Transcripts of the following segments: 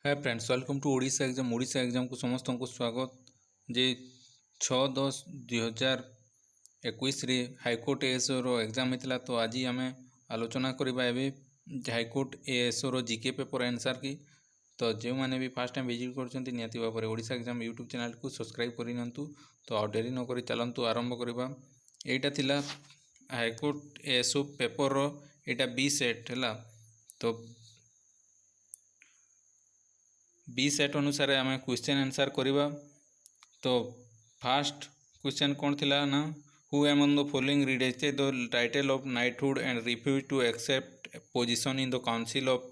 Hi friends, welcome to Odisha exam को समस्त को स्वागत। जे 6/10/2021 रे हाईकोर्ट एएसओ रो एग्जाम होता। तो आज आम आलोचना करवा हाईकोर्ट एएसओ रो जीके पेपर आंसर की। तो जो मैंने भी फर्स्ट टाइम विजिट कर निहाती भाव में ओडिशा एग्जाम यूट्यूब चैनल को सब्सक्राइब करनी। तो आ डेरी नक चलतु आरंभ करवा। यहाँ थिला हाईकोर्ट एएसओ पेपर रो यहाँ बी सेट है। तो बी सेट अनुसार आम क्वेश्चन आंसर करवा। तो फास्ट क्वेश्चन कौन थिला ना, who among the following rejected the title of knighthood and refuse to accept position in the council of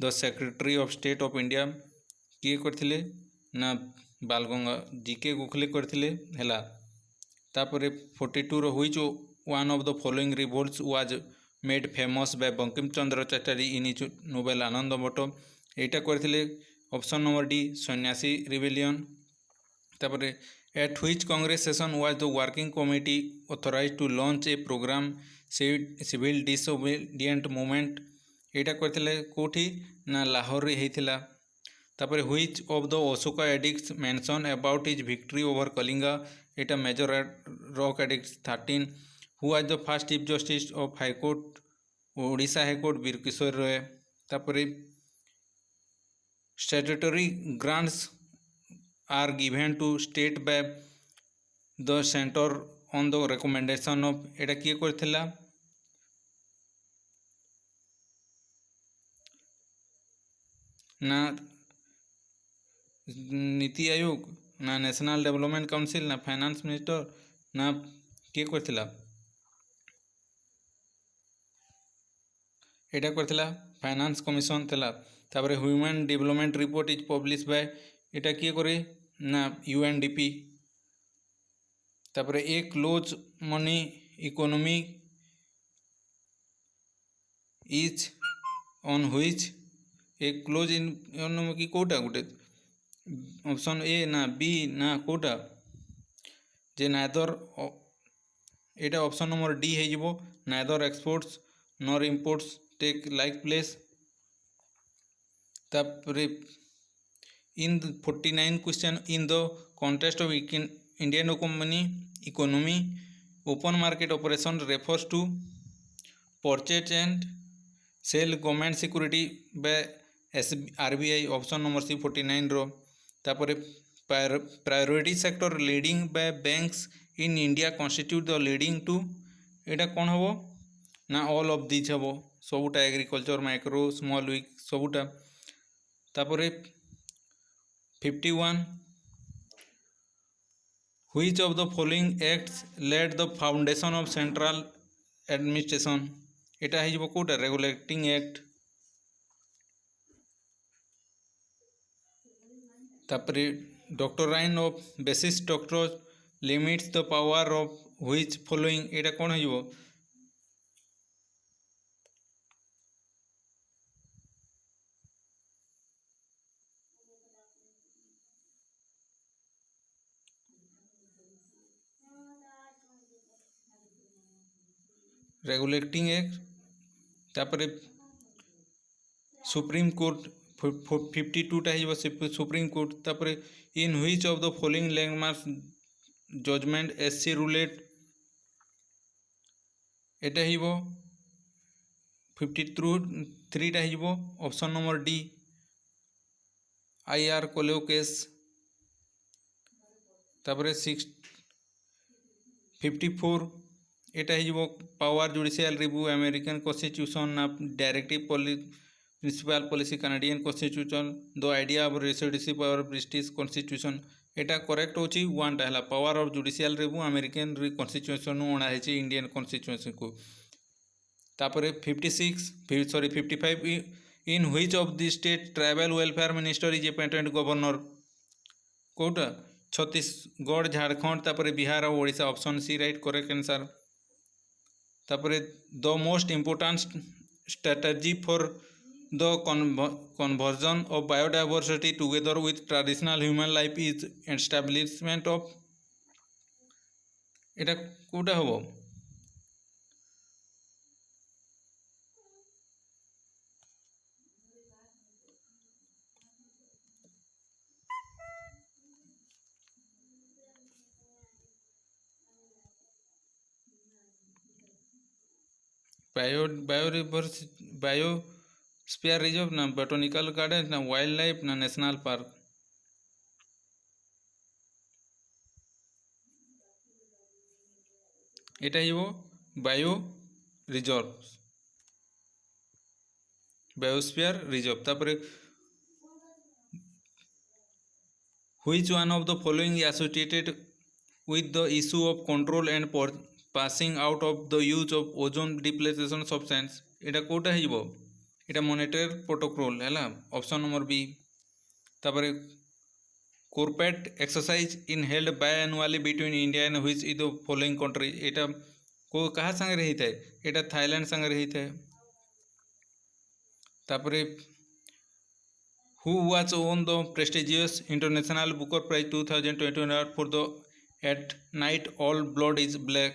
the secretary of state of India. किए करथिले ना बालगंगा जीके गोखले करथिले हैला। तापरे 42 रो which one of the following revolts was made famous by Bankim Chandra Chatterjee in his novel Anand Math. एटा करथिले option number D sannyasi rebellion. तापरे at which Congress session was the working committee authorized to launch a program civil disobedient movement. एटा करथिले कोठी ना लाहौर रे हेतिला। तापरे which of the Ashoka edicts mention about his victory over Kalinga. एटा major rock addict 13। Who was the first chief justice of high court Odisha high court Bir Kishore Ray. तापरे statutory grants are given to state by the center on the recommendation of एटा किए करथिला ना नीति आयोग ना national development council ना finance minister ना किए करथिला एटा करथिला finance commission थिला। तापरे human development report is publish by एटा किए करे ना यूएनडीपी। तापरे एक close money economy is on which एक क्लोज इकोनॉमी की कोटा गुटे ऑप्शन ए ना बी ना कोटा जे नादर एटा ऑप्शन नंबर डी है जिवो neither exports nor imports take like place. तापरे in 49 question in the context of Indian economy open market operation refers to purchase and sale government security by RBI option number C 49 रो। तापरे priority sector leading by banks in India constitute the leading to एटा कौन हम ना all of this हम सबूटा agriculture micro small weak सबूटा। तापरे 51 which of the following acts led the foundation of central administration एटा है जो कोटा रेगुलेटिंग एक्ट। तापरे doctrine of basis doctor limits the power of which following एटा कौन है रेगुलेटिंग एक्ट। तापरे सुप्रीम कोर्ट 52 टा है सुप्रीम कोर्ट। तापरे in which of the following landmark judgment SC ruled एटा हिबो 53 टा हिबो option number D IR Coelho case. तापरे 54 एटा हिबो power judicial review American constitution ना directive principal policy Canadian constitution the idea of residency power British constitution एटा correct होची वन टा हला power of judicial review American constitution ओणा है इंडियन कॉन्स्टिट्यूशन को। तापरे 55 in which of the state tribal welfare minister is appointed governor कोटा छत्तीसगढ़ झारखंड तापरे बिहार और Odisha option C right correct answer. तापरे the most important strategy for the conversion of biodiversity together with traditional human life is establishment of एटा कोटा हम biosphere reserve ना botanical garden ना wild life ना national park. এটা হইব বায়ো রিজর্ভ বায়োস্ফিয়ার রিজর্ভ। তারপরে which one of the following associated with the issue of control and passing out of the use of ozone depletion substance. এটা কোটা হইব এটা monitor protocol হ্যাঁ option number B. তারপরে corporate exercise in held biannually between India and which is the following country. এটা কাহা সাଙ୍ଗে রহিଥାଏ এটা থাইল্যান্ড সাଙ୍ଗে রহিଥାଏ। তারপরে who was won the prestigious international Booker prize 2021 for the at night all blood is black.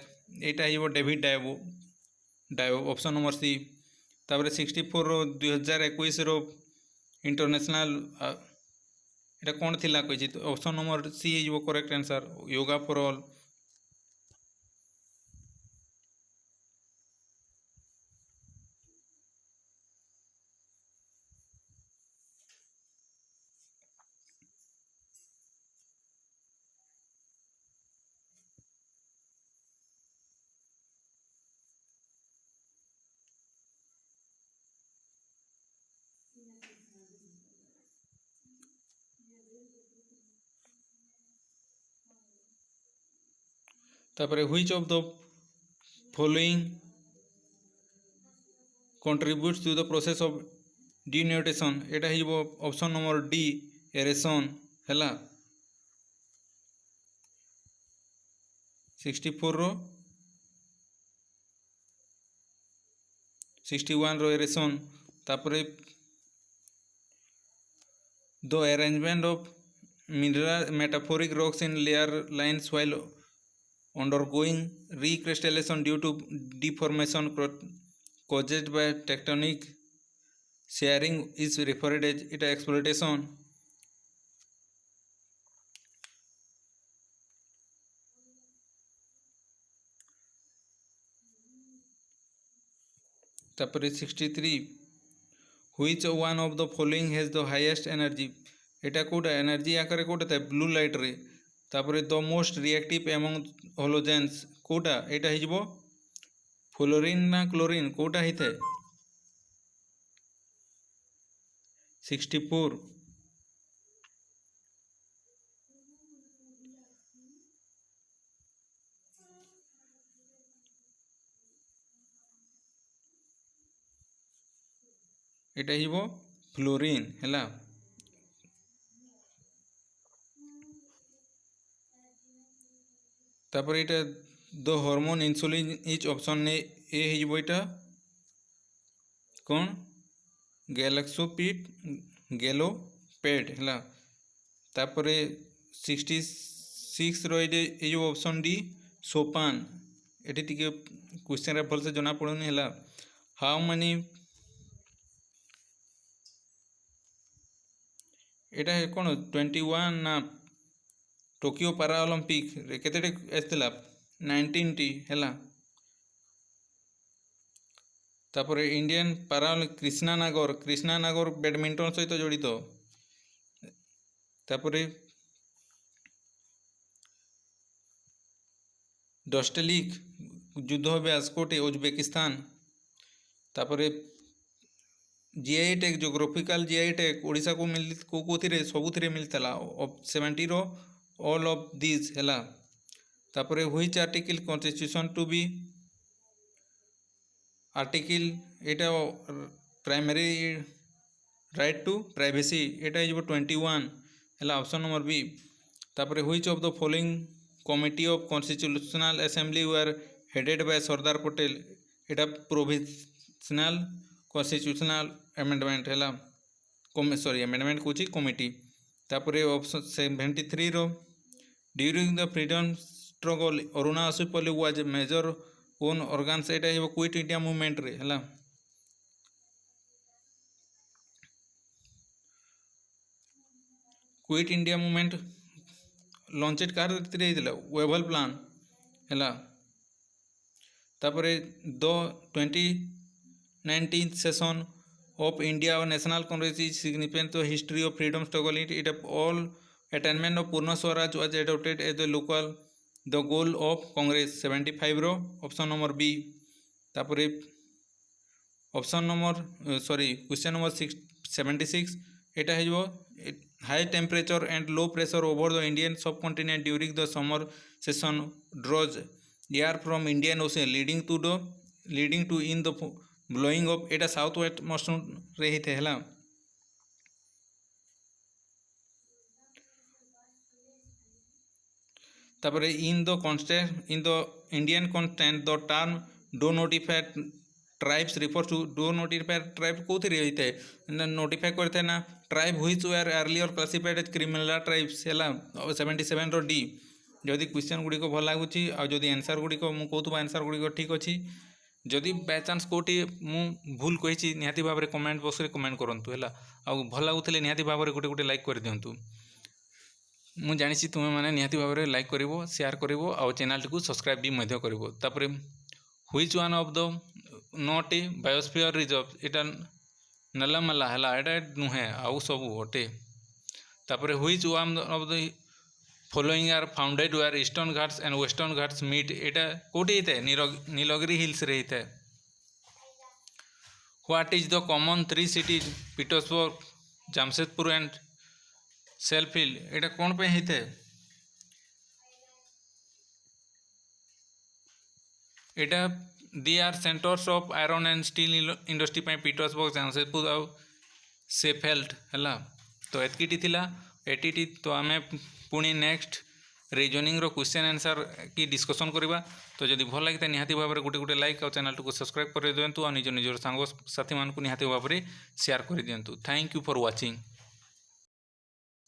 এটা হইব David Diop option number C. তারপরে 64 2021 ইন্টারন্যাশনাল এটা কোণ थिला कही ऑप्शन नंबर सी हो correct answer yoga for all. তারপরে which of the following contributes to the process of denudation। এটা হইব অপশন নম্বর ডি এরেসন হেলা। 64 61 এরেসন। তারপরে the arrangement of mineral metaphoric rocks in layer lines while undergoing recrystallization due to deformation caused by tectonic shearing is referred as এটা exploitation। তারপরে 63 which one of the following has the highest energy. এটা কোটা energy আকারে কোটা থাকে blue লাইটরে। তারপরে দ most reactive among হলোজেন্স কোটা এটা হইব fluorine না chlorine কোটা হইଥାଏ 64। এটা হইব ফ্লোরিন হেলা। তারপরে এটা the hormone insulin is option A हो এটা कौन गैलेक्सोपिड गैलोपेड है। तापरे 66 रही ये ऑप्शन डी सोपान। ये टी क्वेश्चन भलसे जना पड़ूनी है हाउ मानी एटा कौन 21 ना टोकियो पारा ओलंपिक केते आसला 19 टी है। तापर इंडियन पारा कृष्णानगर बैडमिंटन सहित जड़ित। तापर डस्टेलिक युद्ध अभ्यास कोटे उज्बेकिस्तान। तापर GI tag geographical GI tag Odisha को मिल कोथिरे सबुथिरे मिलता 70 ऑल ऑफ दिस है। तापर which article constitution to be article एटा प्राइमरी राइट टू प्राइवेसी एटा इज 21 है ऑप्शन नंबर बी। तापर which of the following committee of constitutional assembly were headed by Sardar Patel एटा provisional constitutional amendment है sorry amendment कौच committee. तापर option 73 रो during the freedom struggle Aruna Asaf Ali was major one organs एटा है क्विट इंडिया मूवमेंट रे है। Quit India movement launched car Wavell plan है। तापरे द 2019 सेशन ऑफ इंडिया और national congress is significant the history of freedom struggle it all attainment of Purna Swaraj was adopted as the local the goal of congress 75 रो option number B. तापरे option number sorry question number 76 एटा है high temperature and low pressure over the Indian subcontinent during the summer session draws air from Indian ocean leading to in the blowing of एटा south west monsoon रे ही थे हला। तापरे in the Indian content the term denotified tribes refer to denotified tribe कौन रही है notify करते ना tribe which were earlier classified as criminal tribes है 77 रो डी। जदि क्वेश्चन गुड़िक भल लगुच आदि आंसर गुड़िक मुझे आंसर गुड़िक ठीक अच्छी जदि बाय चांस कौटी मु भूल कही निहाती भाव में कमेंट बॉक्स में कमेंट करूँ है आउ भल लगुले निहाती भाव में गोटे गोटे लाइक कर दिंतु। मु जानी तुम्हें मैंने निहाती भाव में लाइक कर शेयर कर चैनल टी सब्सक्राइब भी कर which one of the not a biosphere reserve इटा नलामला है एटा नुहे आउ सब अटे। तापर which one of the following are founded where eastern Ghats and western Ghats meet एटा कोटी होता है नीलगिरी हिल्स रे होता है। What is the common 3 cities Petersburg Jamshedpur and Sheffield एटा कौन पे होता है एटा they are centers of iron and steel industry पे पीटर्सबर्ग जामशेदपुर आउ सेफेल्ड है। तो एतकी थिला एटी तो आम पुणी नेक्स्ट रीजनिंग रो क्वेश्चन आंसर की डिस्कसन करवा। तो जदि भल लगी निहाती भाव में गोटे गोटे लाइक और चैनल को सब्सक्राइब कर दिंतु और निज निजर सांग साथी मान निहाती भाव में शेयर कर दिंतु। Thank you for watching.